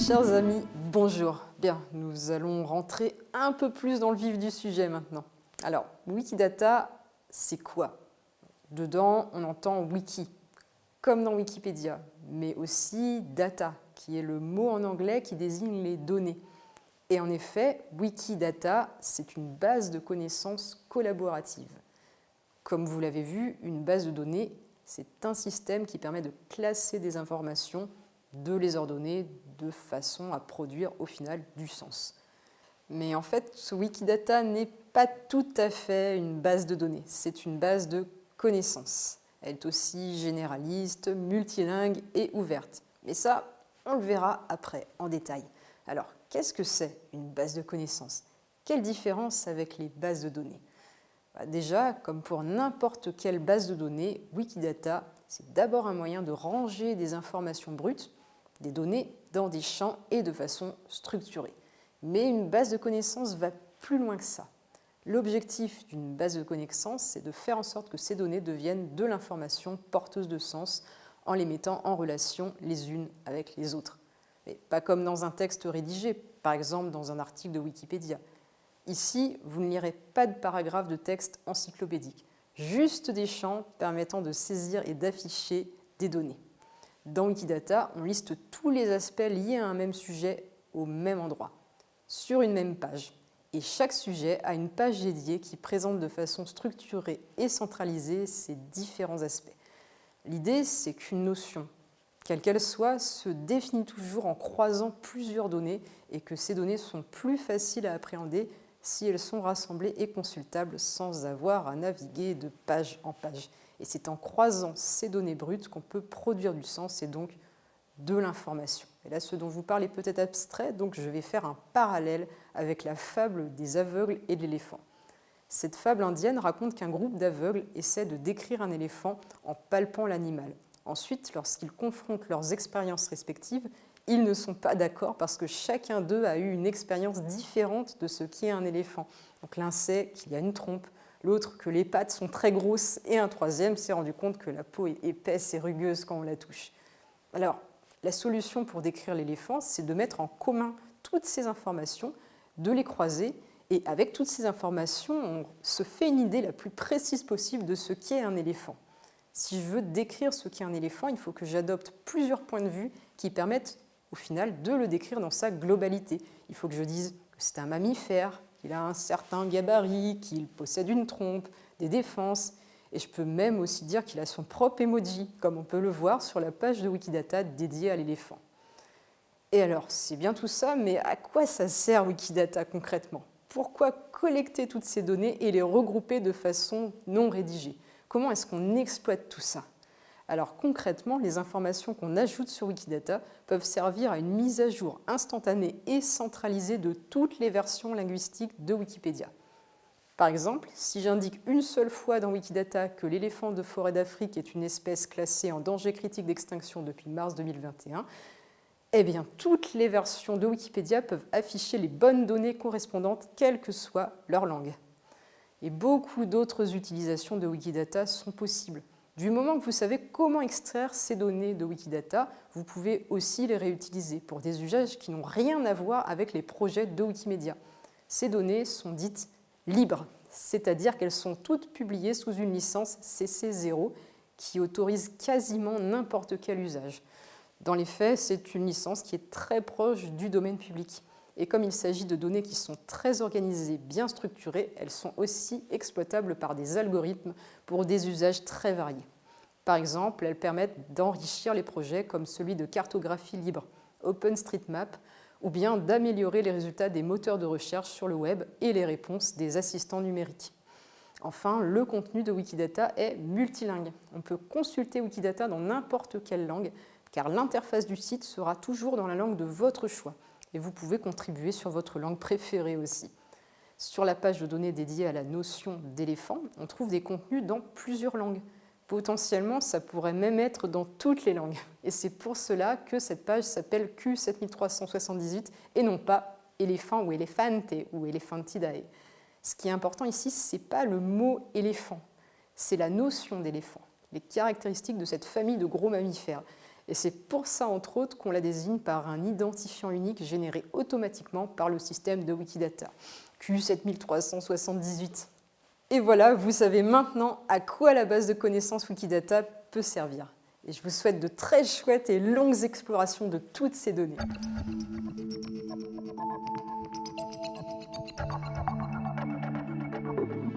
Chers amis, bonjour. Bien, nous allons rentrer un peu plus dans le vif du sujet maintenant. Alors, Wikidata, c'est quoi? Dedans, on entend wiki, comme dans Wikipédia, mais aussi data, qui est le mot en anglais qui désigne les données. Et en effet, Wikidata, c'est une base de connaissances collaborative. Comme vous l'avez vu, une base de données, c'est un système qui permet de classer des informations, de les ordonner de façon à produire au final du sens. Mais en fait, ce Wikidata n'est pas tout à fait une base de données, c'est une base de connaissances. Elle est aussi généraliste, multilingue et ouverte. Mais ça, on le verra après, en détail. Alors, qu'est-ce que c'est une base de connaissances? Quelle différence avec les bases de données? Déjà, comme pour n'importe quelle base de données, Wikidata, c'est d'abord un moyen de ranger des informations brutes, des données, dans des champs et de façon structurée. Mais une base de connaissances va plus loin que ça. L'objectif d'une base de connaissances, c'est de faire en sorte que ces données deviennent de l'information porteuse de sens en les mettant en relation les unes avec les autres. Mais pas comme dans un texte rédigé, par exemple dans un article de Wikipédia. Ici, vous ne lirez pas de paragraphe de texte encyclopédique, juste des champs permettant de saisir et d'afficher des données. Dans Wikidata, on liste tous les aspects liés à un même sujet au même endroit, sur une même page. Et chaque sujet a une page dédiée qui présente de façon structurée et centralisée ces différents aspects. L'idée, c'est qu'une notion, quelle qu'elle soit, se définit toujours en croisant plusieurs données et que ces données sont plus faciles à appréhender si elles sont rassemblées et consultables sans avoir à naviguer de page en page. Et c'est en croisant ces données brutes qu'on peut produire du sens et donc de l'information. Et là, ce dont je vous parle est peut-être abstrait, donc je vais faire un parallèle avec la fable des aveugles et de l'éléphant. Cette fable indienne raconte qu'un groupe d'aveugles essaie de décrire un éléphant en palpant l'animal. Ensuite, lorsqu'ils confrontent leurs expériences respectives, ils ne sont pas d'accord parce que chacun d'eux a eu une expérience différente de ce qu'est un éléphant. Donc l'un sait qu'il y a une trompe, l'autre que les pattes sont très grosses et un troisième s'est rendu compte que la peau est épaisse et rugueuse quand on la touche. Alors, la solution pour décrire l'éléphant, c'est de mettre en commun toutes ces informations, de les croiser, et avec toutes ces informations, on se fait une idée la plus précise possible de ce qu'est un éléphant. Si je veux décrire ce qu'est un éléphant, il faut que j'adopte plusieurs points de vue qui permettent au final de le décrire dans sa globalité. Il faut que je dise que c'est un mammifère, qu'il a un certain gabarit, qu'il possède une trompe, des défenses, et je peux même aussi dire qu'il a son propre emoji, comme on peut le voir sur la page de Wikidata dédiée à l'éléphant. Et alors, c'est bien tout ça, mais à quoi ça sert Wikidata concrètement? Pourquoi collecter toutes ces données et les regrouper de façon non rédigée? Comment est-ce qu'on exploite tout ça? Alors concrètement, les informations qu'on ajoute sur Wikidata peuvent servir à une mise à jour instantanée et centralisée de toutes les versions linguistiques de Wikipédia. Par exemple, si j'indique une seule fois dans Wikidata que l'éléphant de forêt d'Afrique est une espèce classée en danger critique d'extinction depuis mars 2021, eh bien, toutes les versions de Wikipédia peuvent afficher les bonnes données correspondantes, quelle que soit leur langue. Et beaucoup d'autres utilisations de Wikidata sont possibles. Du moment que vous savez comment extraire ces données de Wikidata, vous pouvez aussi les réutiliser pour des usages qui n'ont rien à voir avec les projets de Wikimedia. Ces données sont dites libres, c'est-à-dire qu'elles sont toutes publiées sous une licence CC0 qui autorise quasiment n'importe quel usage. Dans les faits, c'est une licence qui est très proche du domaine public. Et comme il s'agit de données qui sont très organisées, bien structurées, elles sont aussi exploitables par des algorithmes pour des usages très variés. Par exemple, elles permettent d'enrichir les projets comme celui de cartographie libre, OpenStreetMap, ou bien d'améliorer les résultats des moteurs de recherche sur le web et les réponses des assistants numériques. Enfin, le contenu de Wikidata est multilingue. On peut consulter Wikidata dans n'importe quelle langue, car l'interface du site sera toujours dans la langue de votre choix. Et vous pouvez contribuer sur votre langue préférée aussi. Sur la page de données dédiée à la notion d'éléphant, on trouve des contenus dans plusieurs langues. Potentiellement, ça pourrait même être dans toutes les langues. Et c'est pour cela que cette page s'appelle Q7378 et non pas éléphant ou éléphante ou elephantidae. Ce qui est important ici, ce n'est pas le mot éléphant, c'est la notion d'éléphant, les caractéristiques de cette famille de gros mammifères. Et c'est pour ça, entre autres, qu'on la désigne par un identifiant unique généré automatiquement par le système de Wikidata, Q7378. Et voilà, vous savez maintenant à quoi la base de connaissances Wikidata peut servir. Et je vous souhaite de très chouettes et longues explorations de toutes ces données.